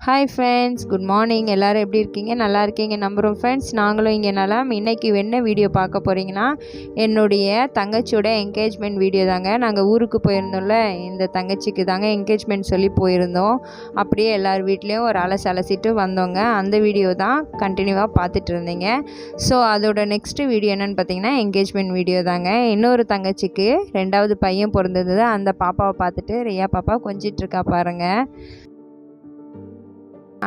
Hi friends, good morning. எல்லோரும் எப்படி இருக்கீங்க? நல்லா இருக்கீங்க நம்புகிறோம் ஃப்ரெண்ட்ஸ். நாங்களும் இங்கே நல்லா. இன்றைக்கி என்ன வீடியோ பார்க்க போகிறீங்கன்னா, என்னுடைய தங்கச்சியோட என்கேஜ்மெண்ட் வீடியோ தாங்க. நாங்கள் ஊருக்கு போயிருந்தோம்ல, இந்த தங்கச்சிக்கு தாங்க என்கேஜ்மெண்ட் சொல்லி போயிருந்தோம். அப்படியே எல்லார் வீட்லேயும் ஒரு அலசிட்டு வந்தோங்க. அந்த வீடியோ தான் கண்டினியூவாக பார்த்துட்டு இருந்தீங்க. ஸோ அதோட நெக்ஸ்ட்டு வீடியோ என்னென்னு பார்த்தீங்கன்னா, என்கேஜ்மெண்ட் வீடியோ தாங்க. இன்னொரு தங்கச்சிக்கு 2வது பையன் பிறந்தது. அந்த பாப்பாவை பார்த்துட்டு ரியா பாப்பா கொஞ்சிட்ருக்கா பாருங்கள்.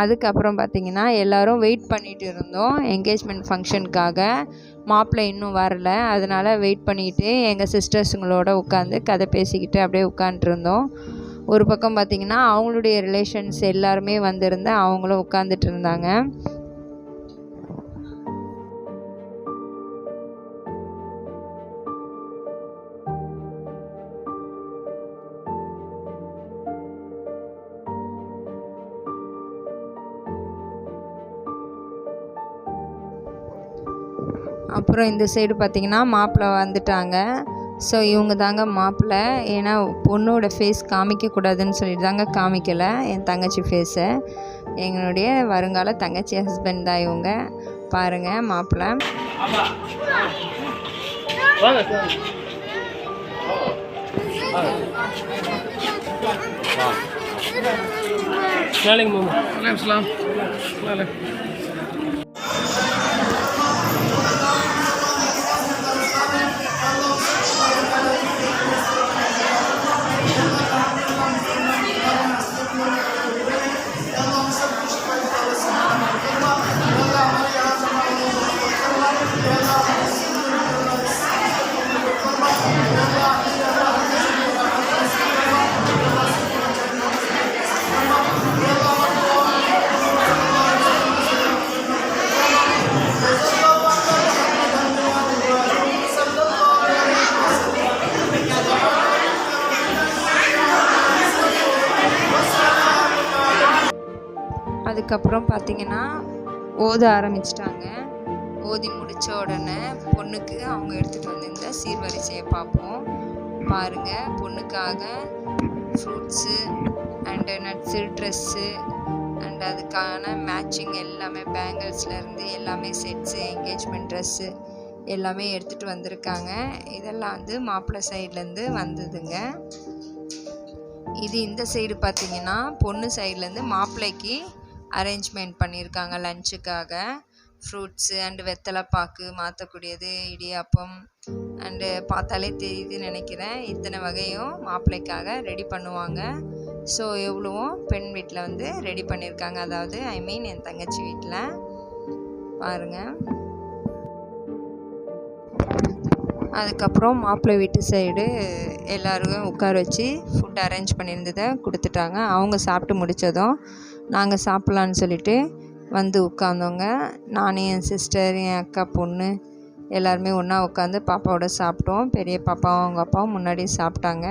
அதுக்கப்புறம் பார்த்திங்கன்னா எல்லோரும் வெயிட் பண்ணிகிட்டு இருந்தோம் என்கேஜ்மெண்ட் ஃபங்க்ஷனுக்காக. மாப்பிள்ளை இன்னும் வரல, அதனால் வெயிட் பண்ணிக்கிட்டு எங்கள் சிஸ்டர்ஸுங்களோட உட்காந்து கதை பேசிக்கிட்டு அப்படியே உட்காந்துருந்தோம். ஒரு பக்கம் பார்த்திங்கன்னா அவங்களுடைய ரிலேஷன்ஸ் எல்லாருமே வந்திருந்து அவங்களும் உட்காந்துட்டு இருந்தாங்க. அப்புறம் இந்த சைடு பார்த்திங்கன்னா மாப்பிள்ளை வந்துட்டாங்க. ஸோ இவங்க தாங்க மாப்பிள்ளை. ஏன்னா பொண்ணோட ஃபேஸ் காமிக்கக்கூடாதுன்னு சொல்லிட்டு தாங்க காமிக்கலை என் தங்கச்சி ஃபேஸை. எங்களுடைய வருங்கால தங்கச்சி ஹஸ்பண்ட் தான் இவங்க. பாருங்கள் மாப்பிள்ளை. அதுக்கப்புறம் பார்த்திங்கன்னா ஓத ஆரம்பிச்சிட்டாங்க. ஓதி முடித்த உடனே பொண்ணுக்கு அவங்க எடுத்துகிட்டு வந்திருந்த சீர்வரிசையை பார்ப்போம். பாருங்கள், பொண்ணுக்காக fruits and nuts, dress and அதுக்கான மேட்சிங் எல்லாமே பேங்கிள்ஸ்லேருந்து எல்லாமே செட்ஸு, என்கேஜ்மெண்ட் ட்ரெஸ்ஸு எல்லாமே எடுத்துகிட்டு வந்திருக்காங்க. இதெல்லாம் வந்து மாப்பிள்ளை சைட்லேருந்து வந்ததுங்க. இது இந்த சைடு பார்த்திங்கன்னா பொண்ணு சைட்லேருந்து மாப்பிள்ளைக்கு அரேஞ்ச்மெண்ட் பண்ணியிருக்காங்க லஞ்சுக்காக. ஃப்ரூட்ஸு அண்டு வெத்தலைப்பாக்கு, மாற்றக்கூடியது, இடியாப்பம் அண்டு பார்த்தாலே தெரியுதுன்னு நினைக்கிறேன். இத்தனை வகையும் மாப்பிள்ளைக்காக ரெடி பண்ணுவாங்க. ஸோ எவ்வளவும் பெண் வீட்டில் வந்து ரெடி பண்ணியிருக்காங்க. அதாவது என் தங்கச்சி வீட்டில் பாருங்கள். அதுக்கப்புறம் மாப்பிள்ளை வீட்டு சைடு எல்லோரும் உட்கார வச்சு ஃபுட் அரேஞ்ச் பண்ணியிருந்ததை கொடுத்துட்டாங்க. அவங்க சாப்பிட்டு முடித்ததும் நாங்கள் சாப்பிட்லான்னு சொல்லிட்டு வந்து உட்காந்தோங்க. நான், என் சிஸ்டர், என் அக்கா பொண்ணு எல்லாருமே ஒன்றா உட்காந்து பாப்பாவோட சாப்பிட்டோம். பெரிய பாப்பாவும் அவங்க அப்பாவும் முன்னாடி சாப்பிட்டாங்க.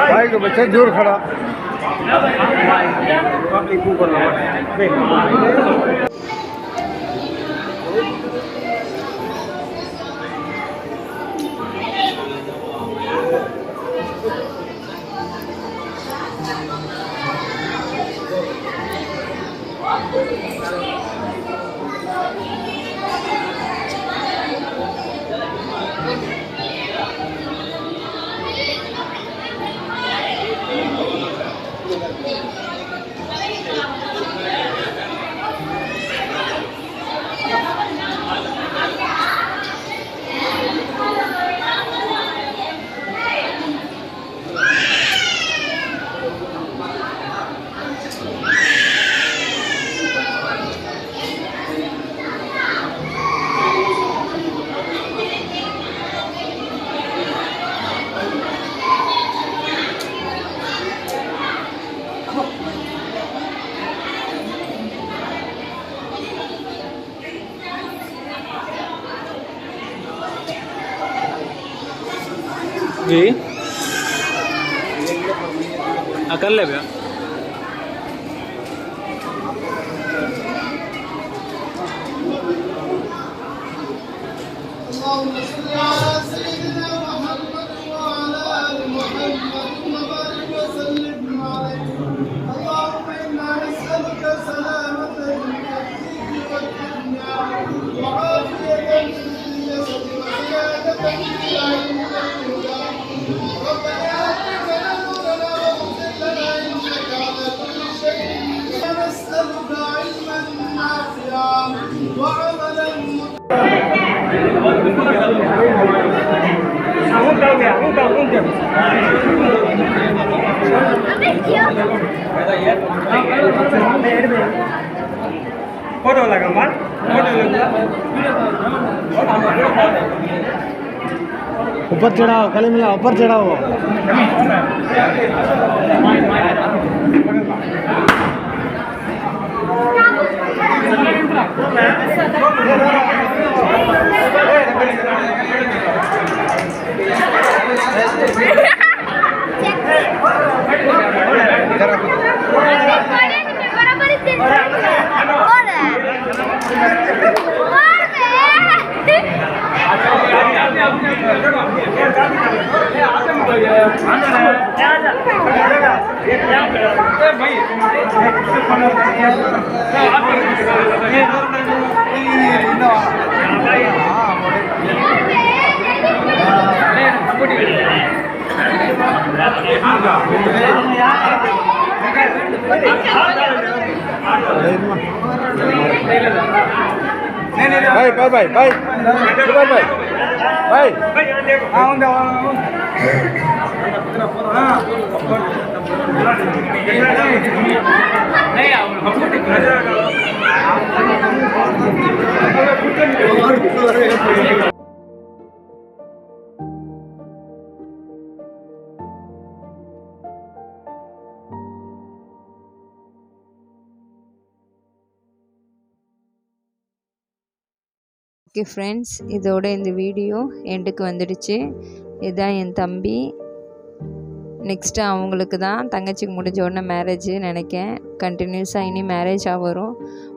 भाई को बच्चे दूर खड़ा जी कर ले भैया फोटो लगा मार ऊपर चढ़ाओ गले मिला ऊपर चढ़ाओ Baik, baik, baik, baik, baik, baik, baik. Okay friends, இதோட இந்த வீடியோ எண்டுக்கு வந்துடுச்சு. இதுதான் என் தம்பி. நெக்ஸ்ட்டு அவங்களுக்கு தான் தங்கச்சிக்கு முடிஞ்ச உடனே மேரேஜ் நினைக்கேன். கண்டினியூஸாக இனி மேரேஜாக வரும்.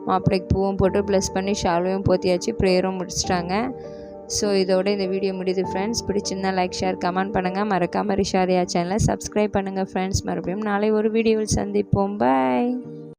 மாப்பிள்ளைக்கு பூவும் போட்டு ப்ளஸ் பண்ணி ஷால்வையும் போத்தியாச்சு, ப்ரேயரும் முடிச்சிட்டாங்க. ஸோ இதோட இந்த வீடியோ முடியுது ஃப்ரெண்ட்ஸ். பிடிச்சிருந்தா லைக், ஷேர், கமெண்ட் பண்ணுங்கள். மறக்காமல் ரிஷாரியா சேனலை சப்ஸ்கிரைப் பண்ணுங்கள் ஃப்ரெண்ட்ஸ். மறுபடியும் நாளை ஒரு வீடியோவில் சந்திப்போம். பாய்.